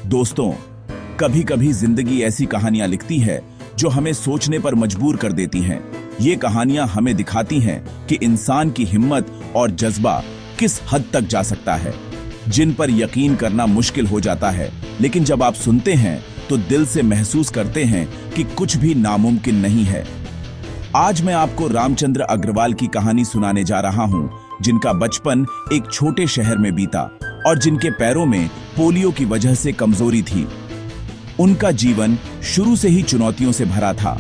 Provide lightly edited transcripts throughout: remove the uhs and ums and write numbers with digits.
दोस्तों, कभी कभी जिंदगी ऐसी कहानियां लिखती है जो हमें सोचने पर मजबूर कर देती हैं। ये कहानियां हमें दिखाती हैं कि इंसान की हिम्मत और जज्बा किस हद तक जा सकता है, जिन पर यकीन करना मुश्किल हो जाता है, लेकिन जब आप सुनते हैं तो दिल से महसूस करते हैं कि कुछ भी नामुमकिन नहीं है। आज मैं आपको रामचंद्र अग्रवाल की कहानी सुनाने जा रहा हूं, जिनका बचपन एक छोटे शहर में बीता और जिनके पैरों में पोलियो की वजह से कमजोरी थी। उनका जीवन शुरू से ही चुनौतियों से भरा था।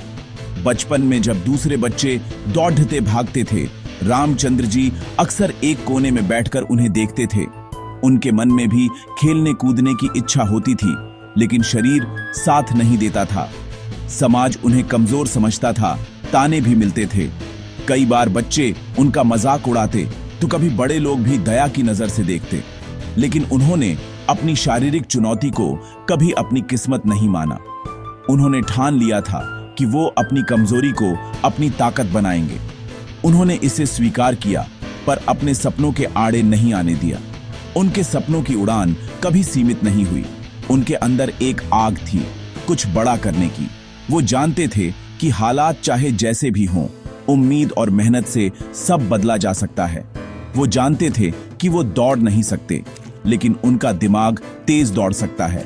बचपन में जब दूसरे बच्चे दौड़ते भागते थे, रामचंद्र जी अक्सर एक कोने में बैठकर उन्हें देखते थे। उनके मन में भी खेलने कूदने की इच्छा होती थी, लेकिन शरीर साथ नहीं देता था। समाज उन्हें कमजोर समझता था, ताने भी मिलते थे। कई बार बच्चे उनका मजाक उड़ाते तो कभी बड़े लोग भी दया की नजर से देखते, लेकिन उन्होंने अपनी शारीरिक चुनौती को कभी अपनी किस्मत नहीं माना। उन्होंने ठान लिया था कि वो अपनी कमजोरी को अपनी ताकत बनाएंगे। उन्होंने इसे स्वीकार किया, पर अपने सपनों के आड़े नहीं आने दिया। उनके सपनों की उड़ान कभी सीमित नहीं हुई। उनके अंदर एक आग थी, कुछ बड़ा करने की। वो जानते थे कि हालात चाहे जैसे भी हों, उम्मीद और मेहनत से सब बदला जा सकता है। वो जानते थे कि वो दौड़ नहीं सकते, लेकिन उनका दिमाग तेज दौड़ सकता है।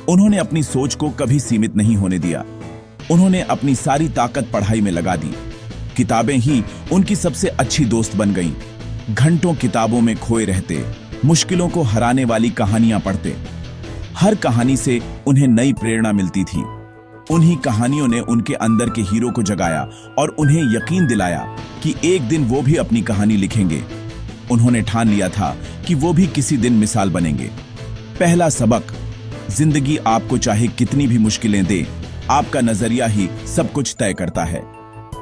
उन्होंने अपनी सोच को कभी सीमित नहीं होने दिया। उन्होंने अपनी सारी ताकत पढ़ाई में लगा दी। किताबें ही उनकी सबसे अच्छी दोस्त बन गईं। घंटों किताबों में खोए रहते, मुश्किलों को हराने वाली कहानियां पढ़ते। हर कहानी से उन्हें नई प्रेरणा मिलती थी। उन्हीं कहानियों ने उनके अंदर के हीरो को जगाया और उन्हें यकीन दिलाया कि एक दिन वो भी अपनी कहानी लिखेंगे। उन्होंने ठान लिया था कि वो भी किसी दिन मिसाल बनेंगे। पहला सबक: जिंदगी आपको चाहे कितनी भी मुश्किलें दे, आपका नजरिया ही सब कुछ तय करता है।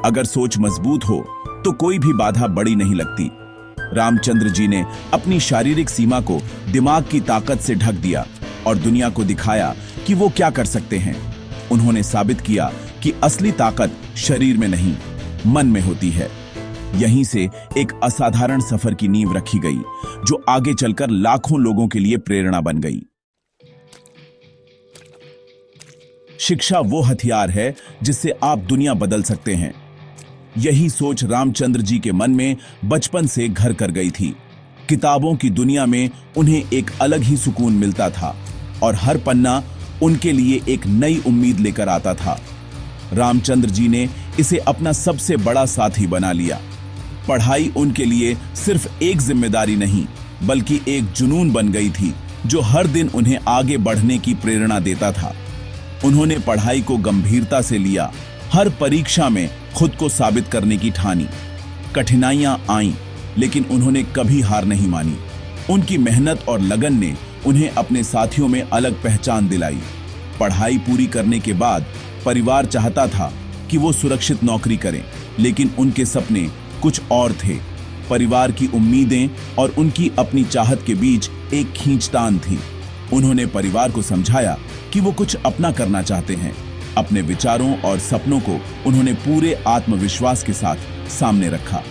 अगर सोच मजबूत हो तो कोई भी बाधा बड़ी नहीं लगती। रामचंद्र जी ने अपनी शारीरिक सीमा को दिमाग की ताकत से ढक दिया और दुनिया को दिखाया कि वो क्या कर सकते हैं। उन्होंने साबित किया कि असली ताकत शरीर में नहीं, मन में होती है। यहीं से एक असाधारण सफर की नींव रखी गई, जो आगे चलकर लाखों लोगों के लिए प्रेरणा बन गई। शिक्षा वो हथियार है जिससे आप दुनिया बदल सकते हैं। यही सोच रामचंद्र जी के मन में बचपन से घर कर गई थी। किताबों की दुनिया में उन्हें एक अलग ही सुकून मिलता था और हर पन्ना उनके लिए एक नई उम्मीद लेकर आता था। रामचंद्र जी ने इसे अपना सबसे बड़ा साथी बना लिया। पढ़ाई उनके लिए सिर्फ एक जिम्मेदारी नहीं, बल्कि एक जुनून बन गई थी, जो हर दिन उन्हें आगे बढ़ने की प्रेरणा देता था। उन्होंने पढ़ाई को गंभीरता से लिया, हर परीक्षा में खुद को साबित करने की ठानी। कठिनाइयां आईं, लेकिन उन्होंने कभी हार नहीं मानी। उनकी मेहनत और लगन ने उन्हें अपने साथियों में अलग पहचान दिलाई। पढ़ाई पूरी करने के बाद परिवार चाहता था कि वो सुरक्षित नौकरी करें, लेकिन उनके सपने कुछ और थे। परिवार की उम्मीदें और उनकी अपनी चाहत के बीच एक खींचतान थी। उन्होंने परिवार को समझाया कि वो कुछ अपना करना चाहते हैं। अपने विचारों और सपनों को उन्होंने पूरे आत्मविश्वास के साथ सामने रखा।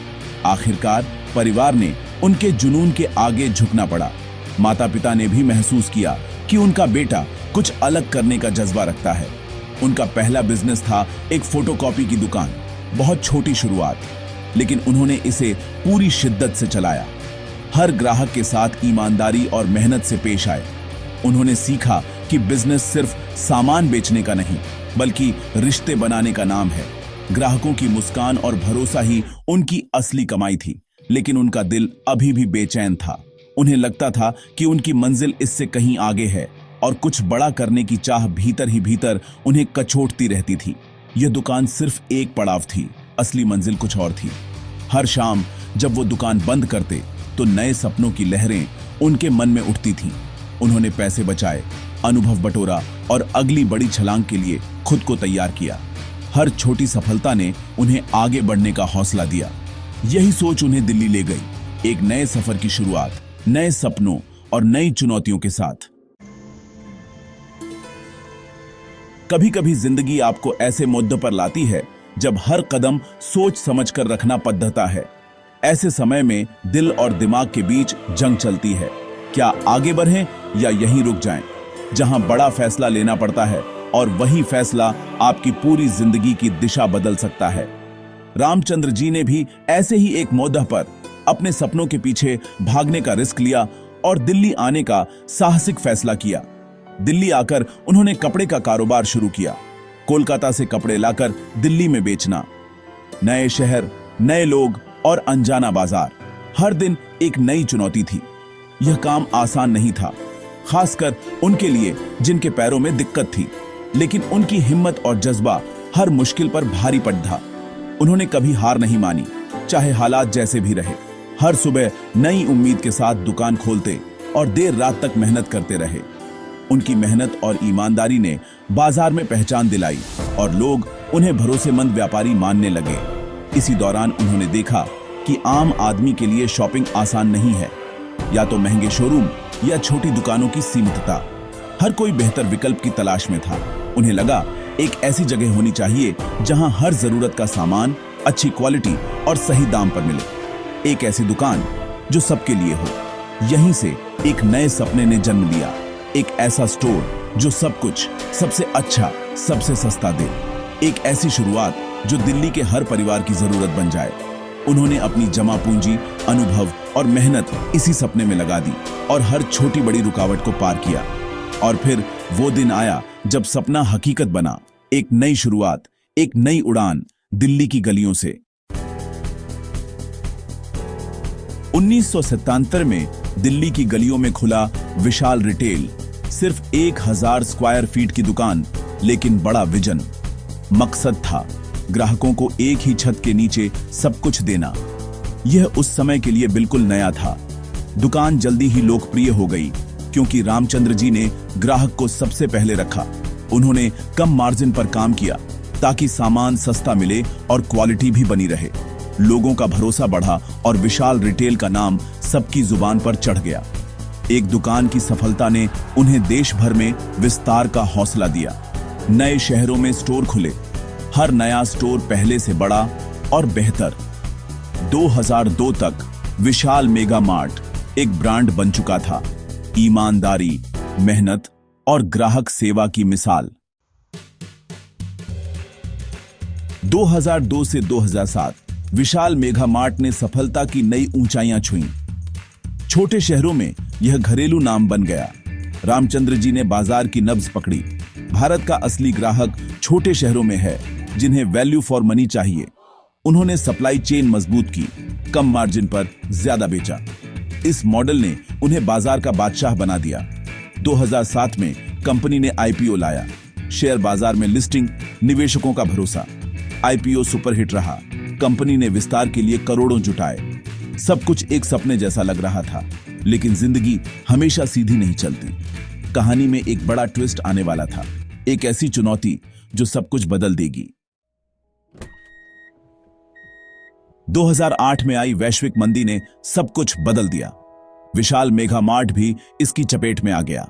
आखिरकार परिवार ने उनके जुनून के आगे झुकना पड़ा। माता पिता ने भी महसूस किया कि उनका बेटा कुछ अलग करने का जज्बा रखता है। उनका पहला बिजनेस था एक फोटोकॉपी की दुकान। बहुत छोटी शुरुआत, लेकिन उन्होंने इसे पूरी शिद्दत से चलाया। हर ग्राहक के साथ ईमानदारी और मेहनत से पेश आए। उन्होंने सीखा कि बिजनेस सिर्फ सामान बेचने का नहीं, बल्कि रिश्ते बनाने का नाम है। ग्राहकों की मुस्कान और भरोसा ही उनकी असली कमाई थी, लेकिन उनका दिल अभी भी बेचैन था। उन्हें लगता था कि उनकी मंजिल इससे कहीं आगे है, और कुछ बड़ा करने की चाह भीतर ही भीतर उन्हें कचोटती रहती थी। यह दुकान सिर्फ एक पड़ाव थी, असली मंजिल कुछ और थी। हर शाम जब वो दुकान बंद करते तो नए सपनों की लहरें उनके मन में उठती थीं। उन्होंने पैसे बचाए, अनुभव बटोरा और अगली बड़ी छलांग के लिए खुद को तैयार किया। हर छोटी सफलता ने उन्हें आगे बढ़ने का हौसला दिया। यही सोच उन्हें दिल्ली ले गई, एक नए सफर की शुरुआत, नए सपनों और नई चुनौतियों के साथ। कभी कभी जिंदगी आपको ऐसे मुद्दों पर लाती है जब हर कदम सोच समझकर रखना पड़ता है। ऐसे समय में दिल और दिमाग के बीच जंग चलती है। क्या आगे बढ़ें या यहीं रुक जाएं? जहां बड़ा फैसला लेना पड़ता है और वही फैसला आपकी पूरी जिंदगी की दिशा बदल सकता है। रामचंद्र जी ने भी ऐसे ही एक मौका पर अपने सपनों के पीछे भागने का रिस्क लिया और दिल्ली आने का साहसिक फैसला किया। दिल्ली आकर उन्होंने कपड़े का कारोबार शुरू किया। कोलकाता से कपड़े लाकर दिल्ली में बेचना। नए शहर, नए लोग और अनजाना बाजार, हर दिन एक नई चुनौती थी। यह काम आसान नहीं था, खासकर उनके लिए जिनके पैरों में दिक्कत थी, लेकिन उनकी हिम्मत और जज्बा हर मुश्किल पर भारी पड़ था। उन्होंने कभी हार नहीं मानी, चाहे हालात जैसे भी रहे। हर सुबह नई उम्मीद के साथ दुकान खोलते और देर रात तक मेहनत करते रहे। उनकी मेहनत और ईमानदारी ने बाजार में पहचान दिलाई और लोग उन्हें भरोसेमंद व्यापारी मानने लगे। इसी दौरान उन्होंने देखा कि आम आदमी के लिए शॉपिंग आसान नहीं है, या तो महंगे शोरूम या छोटी दुकानों की सीमितता। हर कोई बेहतर विकल्प की तलाश में था। उन्हें लगा एक ऐसी जगह होनी चाहिए जहां हर जरूरत का सामान अच्छी क्वालिटी और सही दाम पर मिले। एक ऐसी दुकान जो सबके लिए हो। यहीं से एक नए सपने ने जन्म लिया, एक ऐसा स्टोर जो सब कुछ सबसे अच्छा, सबसे सस्ता दे। एक ऐसी शुरुआत जो दिल्ली के हर परिवार की जरूरत बन जाए। उन्होंने अपनी जमा पूंजी, अनुभव और मेहनत इसी सपने में लगा दी और हर छोटी बड़ी रुकावट को पार किया। और फिर वो दिन आया जब सपना हकीकत बना। एक नई शुरुआत, एक नई उड़ान दिल्ली की गलियों से। 1977 में दिल्ली की गलियों में खुला विशाल रिटेल। सिर्फ 1000 स्क्वायर फीट की दुकान, लेकिन बड़ा विजन। मकसद था ग्राहकों को एक ही छत के नीचे सब कुछ देना। यह उस समय के लिए बिल्कुल नया था। दुकान जल्दी ही लोकप्रिय हो गई क्योंकि रामचंद्र जी ने ग्राहक को सबसे पहले रखा। उन्होंने कम मार्जिन पर काम किया ताकि सामान सस्ता मिले और क्वालिटी भी बनी रहे। लोगों का भरोसा बढ़ा और विशाल रिटेल का नाम सबकी जुबान पर चढ़ गया। एक दुकान की सफलता ने उन्हें देश भर में विस्तार का हौसला दिया। नए शहरों में स्टोर खुले, हर नया स्टोर पहले से बड़ा और बेहतर। 2002 तक विशाल मेगा मार्ट एक ब्रांड बन चुका था। ईमानदारी, मेहनत और ग्राहक सेवा की मिसाल। 2002 से 2007 विशाल मेगा मार्ट ने सफलता की नई ऊंचाइयां छुईं। छोटे शहरों में यह घरेलू नाम बन गया। रामचंद्र जी ने बाजार की नब्ज पकड़ी। भारत का असली ग्राहक छोटे शहरों में है, जिन्हें वैल्यू फॉर मनी चाहिए। उन्होंने सप्लाई चेन मजबूत की, कम मार्जिन पर ज्यादा बेचा। इस मॉडल ने उन्हें बाजार का बादशाह बना दिया। 2007 में कंपनी ने आईपीओ लाया। शेयर बाजार में लिस्टिंग, निवेशकों का भरोसा। आईपीओ सुपरहिट रहा। कंपनी ने विस्तार के लिए करोड़ों जुटाए। सब कुछ एक सपने जैसा लग रहा था, लेकिन जिंदगी हमेशा सीधी नहीं चलती। कहानी में एक बड़ा ट्विस्ट आने वाला था, एक ऐसी चुनौती जो सब कुछ बदल देगी। 2008 में आई वैश्विक मंदी ने सब कुछ बदल दिया। विशाल मेगा मार्ट भी इसकी चपेट में आ गया।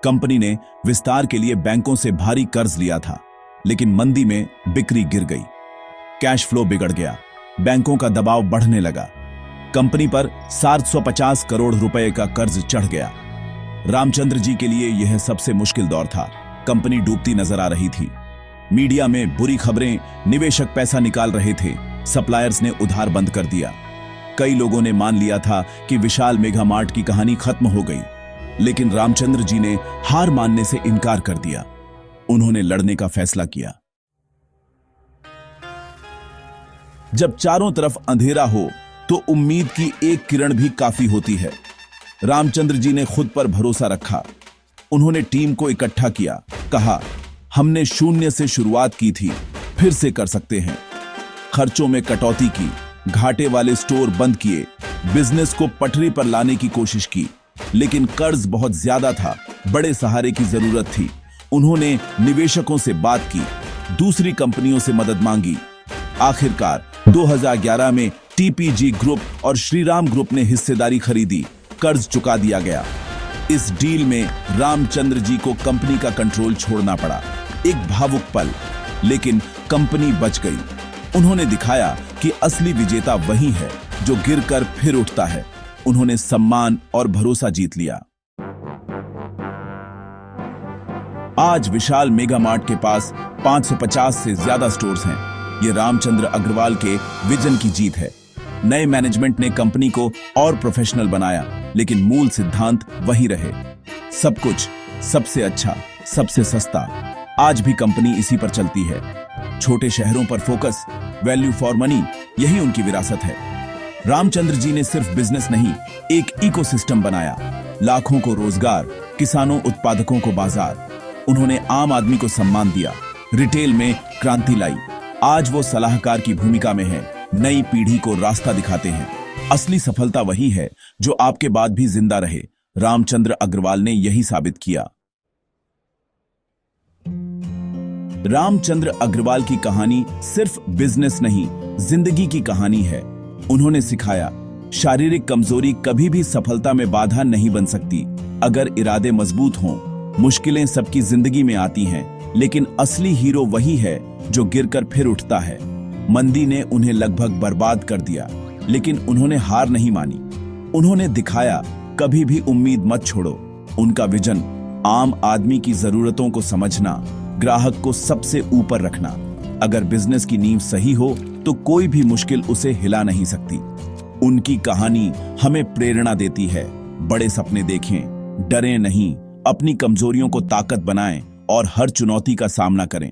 कंपनी ने विस्तार के लिए बैंकों से भारी कर्ज लिया था, लेकिन मंदी में बिक्री गिर गई। कैश फ्लो बिगड़ गया। बैंकों का दबाव बढ़ने लगा। कंपनी पर 750 करोड़ रुपए का कर्ज चढ़ गया। रामचंद्र जी के लिए यह सबसे मुश्किल दौर था। कंपनी डूबती नजर आ रही थी। मीडिया में बुरी खबरें, निवेशक पैसा निकाल रहे थे, सप्लायर्स ने उधार बंद कर दिया। कई लोगों ने मान लिया था कि विशाल मेगा मार्ट की कहानी खत्म हो गई, लेकिन रामचंद्र जी ने हार मानने से इनकार कर दिया। उन्होंने लड़ने का फैसला किया। जब चारों तरफ अंधेरा हो तो उम्मीद की एक किरण भी काफी होती है। रामचंद्र जी ने खुद पर भरोसा रखा। उन्होंने टीम को इकट्ठा किया। कहा, हमने शून्य से शुरुआत की थी, फिर से कर सकते हैं। खर्चों में कटौती की, घाटे वाले स्टोर बंद किए, बिजनेस को पटरी पर लाने की कोशिश की, लेकिन कर्ज बहुत ज्यादा था। बड़े सहारे की जरूरत थी। उन्होंने निवेशकों से बात की, दूसरी कंपनियों से मदद मांगी। आखिरकार 2011 में टीपीजी ग्रुप और श्रीराम ग्रुप ने हिस्सेदारी खरीदी। कर्ज चुका दिया गया। इस डील में रामचंद्र जी को कंपनी का कंट्रोल छोड़ना पड़ा। एक भावुक पल, लेकिन कंपनी बच गई। उन्होंने दिखाया कि असली विजेता वही है जो गिरकर फिर उठता है। उन्होंने सम्मान और भरोसा जीत लिया। आज विशाल मेगा मार्ट के पास 550 से ज्यादा स्टोर्स हैं। ये रामचंद्र अग्रवाल के विजन की जीत है। नए मैनेजमेंट ने कंपनी को और प्रोफेशनल बनाया, लेकिन मूल सिद्धांत वही रहे। सब कुछ सबसे अच्छा, सबसे सस्ता। आज भी कंपनी इसी पर चलती है। छोटे शहरों पर फोकस, वैल्यू फॉर मनी, यही उनकी विरासत है। रामचंद्र जी ने सिर्फ बिजनेस नहीं, एक इकोसिस्टम बनाया। लाखों को रोजगार, किसानों उत्पादकों को बाजार। उन्होंने आम आदमी को सम्मान दिया, रिटेल में क्रांति लाई। आज वो सलाहकार की भूमिका में है, नई पीढ़ी को रास्ता दिखाते हैं। असली सफलता वही है जो आपके बाद भी जिंदा रहे। रामचंद्र अग्रवाल ने यही साबित किया। रामचंद्र अग्रवाल की कहानी सिर्फ बिजनेस नहीं, जिंदगी की कहानी है। उन्होंने सिखाया, शारीरिक कमजोरी कभी भी सफलता में बाधा नहीं बन सकती। अगर इरादे मजबूत हों, मुश्किलें सबकी जिंदगी में आती हैं, लेकिन असली हीरो वही है जो गिरकर फिर उठता है। मंदी ने उन्हें लगभग बर्बाद कर दिया, लेकिन उन्होंने हार नहीं मानी। उन्होंने दिखाया, कभी भी उम्मीद मत छोड़ो। उनका विजन, आम आदमी की जरूरतों को समझना, ग्राहक को सबसे ऊपर रखना। अगर बिजनेस की नींव सही हो तो कोई भी मुश्किल उसे हिला नहीं सकती। उनकी कहानी हमें प्रेरणा देती है। बड़े सपने देखें, डरें नहीं, अपनी कमजोरियों को ताकत बनाएं और हर चुनौती का सामना करें।